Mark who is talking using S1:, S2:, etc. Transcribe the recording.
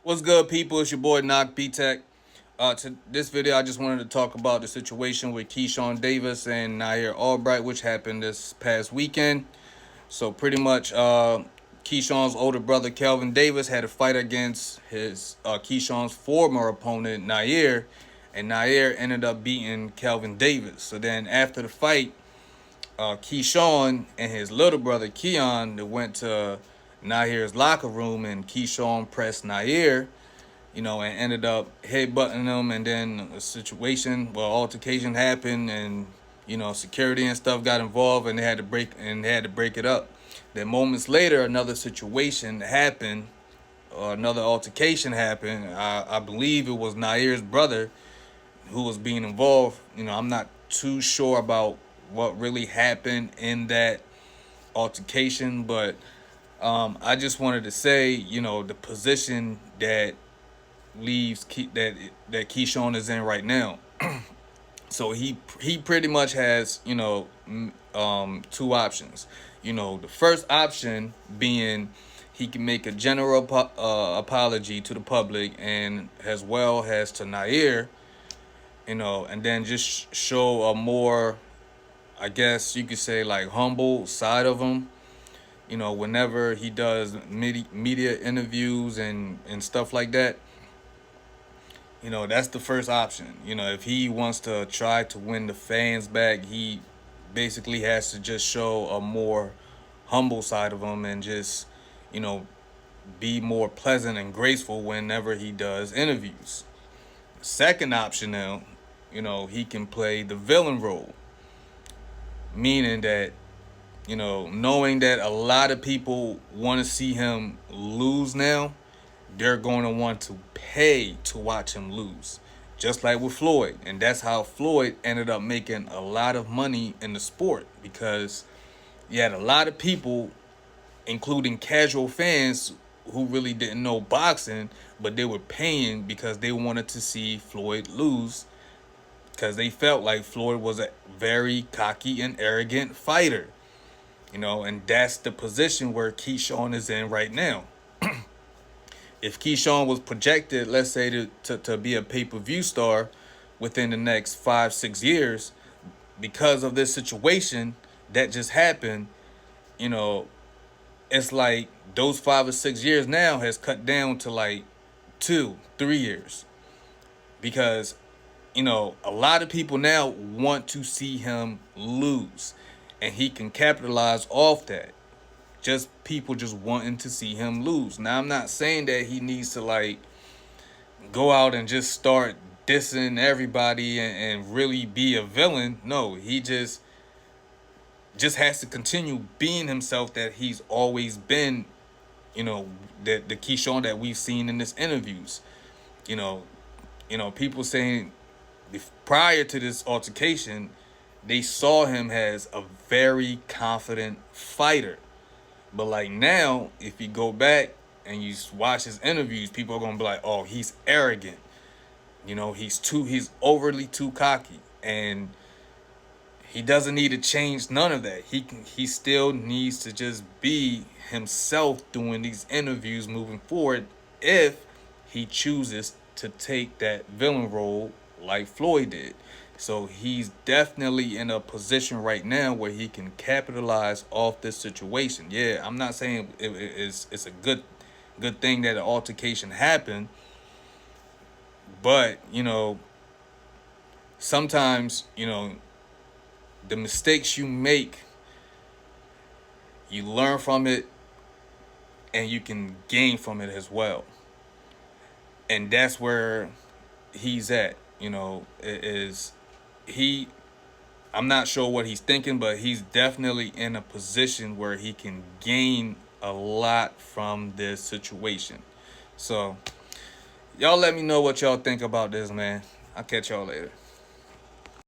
S1: What's good, people? It's your boy Knock B Tech. To this video, I just wanted to talk about the situation with Keyshawn Davis and Nair Albright, which happened this past weekend. So pretty much, Keyshawn's older brother Kelvin Davis had a fight against his Keyshawn's former opponent Nair, and Nair ended up beating Kelvin Davis. So then after the fight, Keyshawn and his little brother Keon went to Nair's locker room, and Keyshawn pressed Nair, and ended up headbutting him. And then a situation, altercation happened, and security and stuff got involved, and they had to break it up. Then moments later, another situation happened, or another altercation happened. I believe it was Nair's brother who was being involved. I'm not too sure about what really happened in that altercation, but I just wanted to say, the position that that Keyshawn is in right now. So he pretty much has two options. The first option being he can make a general apology to the public and as well as to Nair, and then just show a more, I guess you could say, like, humble side of him. Whenever he does media interviews and stuff like that. That's the first option. If he wants to try to win the fans back, he basically has to just show a more humble side of him and just, be more pleasant and graceful whenever he does interviews. Second option now, he can play the villain role, meaning that, knowing that a lot of people want to see him lose now, they're going to want to pay to watch him lose. Just like with Floyd. And that's how Floyd ended up making a lot of money in the sport, because you had a lot of people, including casual fans, who really didn't know boxing, but they were paying because they wanted to see Floyd lose, because they felt like Floyd was a very cocky and arrogant fighter. And that's the position where Keyshawn is in right now. If Keyshawn was projected, let's say, to be a pay-per-view star within the next 5-6 years, because of this situation that just happened, it's like those 5 or 6 years now has cut down to like 2-3 years. Because, a lot of people now want to see him lose, and he can capitalize off that. Just people just wanting to see him lose. Now, I'm not saying that he needs to, like, go out and just start dissing everybody and really be a villain. No, he just has to continue being himself that he's always been, the Keyshawn that we've seen in his interviews. People saying prior to this altercation, they saw him as a very confident fighter. But like now, if you go back and you watch his interviews, people are gonna be like, "Oh, he's arrogant. He's overly too cocky," and he doesn't need to change none of that. He still needs to just be himself doing these interviews moving forward, if he chooses to take that villain role like Floyd did. So he's definitely in a position right now where he can capitalize off this situation. Yeah, I'm not saying it's a good thing that an altercation happened, but sometimes the mistakes you make, you learn from it, and you can gain from it as well. And that's where he's at. I'm not sure what he's thinking, but he's definitely in a position where he can gain a lot from this situation. So y'all let me know what y'all think about this, man. I'll catch y'all later.